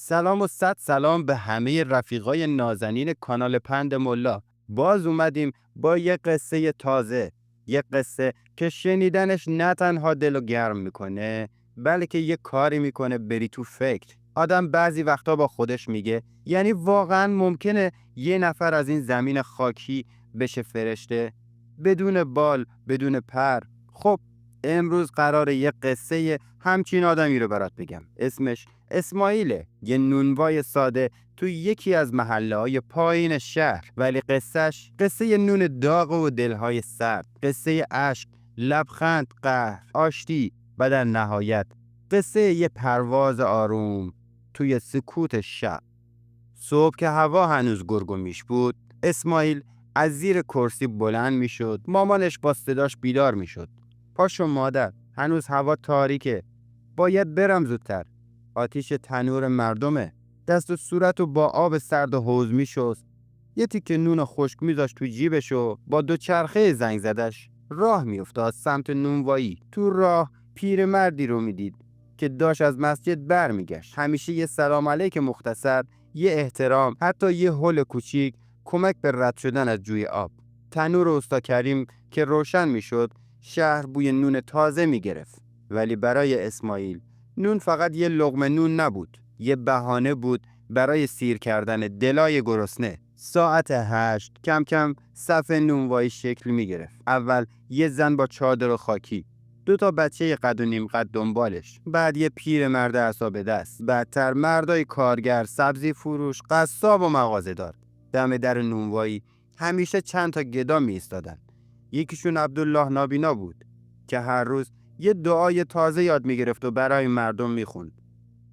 سلام و صد سلام به همه رفیقای نازنین کانال پند ملا. باز اومدیم با یه قصه تازه. یه قصه که شنیدنش نه تنها دلو گرم میکنه، بلکه یه کاری میکنه بری تو فکر. آدم بعضی وقتا با خودش میگه یعنی واقعا ممکنه یه نفر از این زمین خاکی بشه فرشته؟ بدون بال، بدون پر. خب امروز قراره یه قصه همچین آدمی رو برات بگم. اسمش اسماعیله، یه نونوای ساده تو یکی از محله‌های پایین شهر، ولی قصهش قصه یه نون داغ و دلهای سرد، قصه عشق، لبخند، قهر، آشتی و در نهایت قصه یه پرواز آروم توی سکوت شب. صبح که هوا هنوز گرگومیش بود، اسماعیل از زیر کرسی بلند میشد. مامانش با صداش بیدار میشد. پاشو مادر، هنوز هوا تاریکه، باید برم زودتر. آتیش تنور مردمه. دست و صورتو با آب سرد و حوض میشست. یه تیکه نون خشک میذاشت تو جیبش و با دوچرخه زنگ زدش راه میافتاد سمت نونوایی. تو راه پیرمردی رو میدید که داشت از مسجد برمیگشت. همیشه یه سلام علیک مختصر، یه احترام، حتی یه هول کوچیک کمک به رد شدن از جوی آب. تنور استا کریم که روشن میشد، شهر بوی نون تازه میگرفت. ولی برای اسماعیل نون فقط یه لقمه نون نبود، یه بهانه بود برای سیر کردن دلای گرسنه. ساعت 8 کم کم صف نونوایی شکل می گرفت. اول یه زن با چادر خاکی، 2 بچه قد و نیم قد دنبالش، بعد یه پیر مرد عصا به دست، بعدتر مردای کارگر، سبزی فروش، قصاب و مغازه‌دار. دم در نونوایی همیشه چند تا گدا می ایستادن. یکیشون عبدالله نابینا بود که هر روز یه دعای تازه یاد می گرفت و برای مردم می خوند.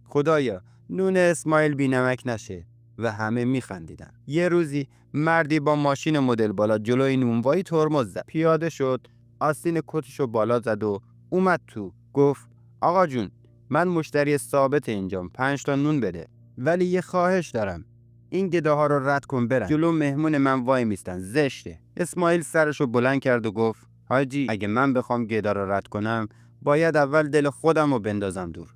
خدایا نون اسماعیل بی نمک نشه. و همه می خندیدن. یه روزی مردی با ماشین مدل بالا جلوی نونوایی ترمز زد. پیاده شد، آستین کتشو بالا زد و اومد تو. گفت آقا جون، من مشتری ثابت اینجام، 5 تا نون بده. ولی یه خواهش دارم، این گداها رو رد کن برن، جلو مهمون من وای میستن، زشته. اسماعیل سرشو بلند کرد و گفت حاجی، اگه من بخوام گدا رو رد کنم، باید اول دل خودم رو بندازم دور.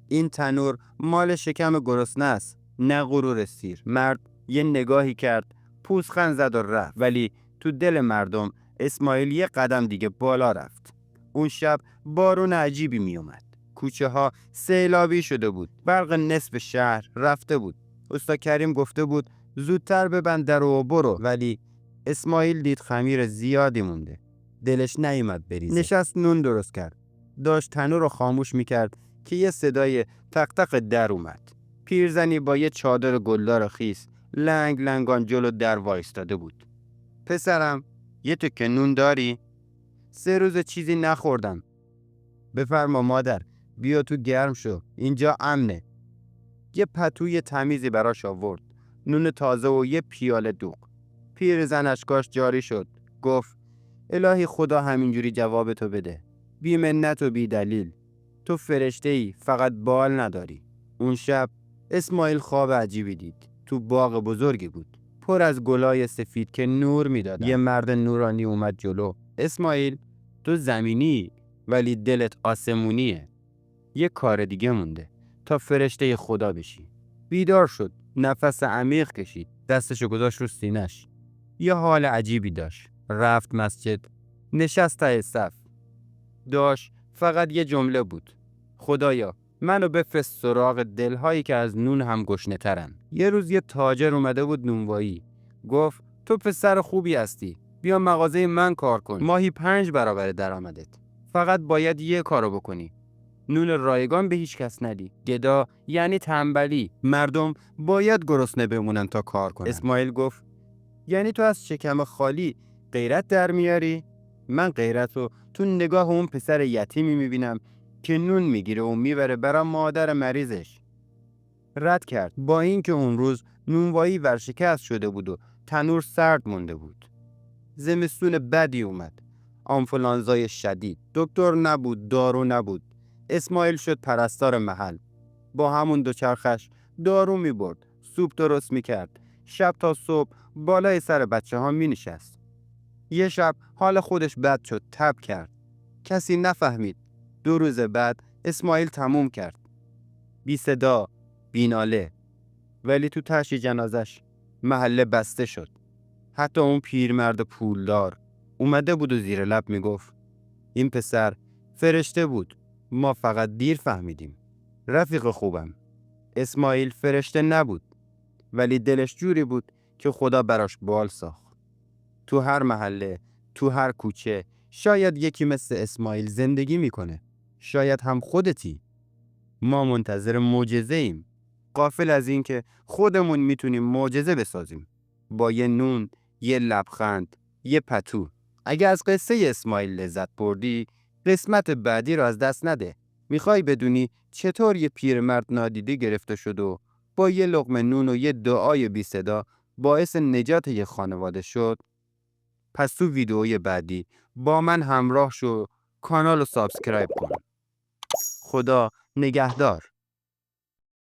این تنور مال شکم گرسنه است، نه غرور سیر. مرد یه نگاهی کرد، پوزخند زد و رفت. ولی تو دل مردم اسماعیل یه قدم دیگه بالا رفت. اون شب بارون عجیبی می اومد. کوچه ها سیلابی شده بود. برق نصف شهر رفته بود. استا کریم گفته بود زودتر ببند در و برو، ولی اسماعیل دید خمیر زیادی مونده. دلش نیومد بریزه. نشست نون درست کرد. داشت تنور رو خاموش میکرد که یه صدای تق تق در اومد. پیرزنی با یه چادر گلدار خیس لنگ لنگان جلو در وایستاده بود. پسرم، یه تکه نون داری؟ 3 روز چیزی نخوردم. بفرما مادر، بیا تو گرم شو، اینجا امنه. یه پتوی تمیزی براش آورد، نون تازه و یه پیاله دوغ. پیرزن اشکاش جاری شد. گفت الهی خدا همینجوری جواب تو بده، بی منت و بی دلیل. تو فرشته‌ای، فقط بال نداری. اون شب اسماعیل خواب عجیبی دید. تو باغ بزرگی بود، پر از گلای سفید که نور میدادن. یه مرد نورانی اومد جلو. اسماعیل، تو زمینی ولی دلت آسمونیه. یه کار دیگه مونده تا فرشته خدا بشی. بیدار شد، نفس عمیق کشید، دستشو گذاشت رو سینه‌ش. یه حال عجیبی داشت. رفت مسجد، نشست ته صف. داشت فقط یه جمله بود: خدایا منو بفرست سراغ دلهایی که از نون هم گشنه ترن. یه روز یه تاجر اومده بود نونوایی. گفت تو پسر خوبی هستی، بیا مغازه من کار کن، ماهی 5 برابر درآمدت. فقط باید یه کارو بکنی، نون رایگان به هیچ کس ندی. گدا یعنی تنبلی، مردم باید گرسنه بمونن تا کار کنن. اسماعیل گفت یعنی تو از شکم خالی غیرت در میاری؟ من غیرت رو تو نگاه اون پسر یتیمی میبینم که نون میگیره و میبره برای مادر مریضش. رد کرد، با اینکه اون روز نونوایی ورشکست شده بود و تنور سرد مونده بود. زمستون بدی اومد، آنفولانزای شدید. دکتر نبود، دارو نبود. اسماعیل شد پرستار محل. با همون دوچرخش دارو میبرد، سوپ درست میکرد، شب تا صبح بالای سر بچه ها می نشست. یه شب حال خودش بد شد، تب کرد. کسی نفهمید. 2 روز بعد اسماعیل تموم کرد. بی صدا، بی ناله. ولی تو تشییع جنازش محله بسته شد. حتی اون پیرمرد پولدار اومده بود و زیر لب میگفت این پسر فرشته بود، ما فقط دیر فهمیدیم. رفیق خوبم، اسماعیل فرشته نبود، ولی دلش جوری بود که خدا براش بال ساخت. تو هر محله، تو هر کوچه شاید یکی مثل اسماعیل زندگی میکنه. شاید هم خودتی. ما منتظر معجزه ایم، غافل از این که خودمون میتونیم معجزه بسازیم. با یه نون، یه لبخند، یه پتو. اگه از قصه اسماعیل لذت بردی، قسمت بعدی رو از دست نده. میخوای بدونی چطور یه پیرمرد نادیده گرفته شد و با یه لقمه نون و یه دعای بی صدا باعث نجات یه خانواده شد؟ پس تو ویدئوی بعدی با من همراه شو، کانال رو سابسکرایب کن. خدا نگهدار.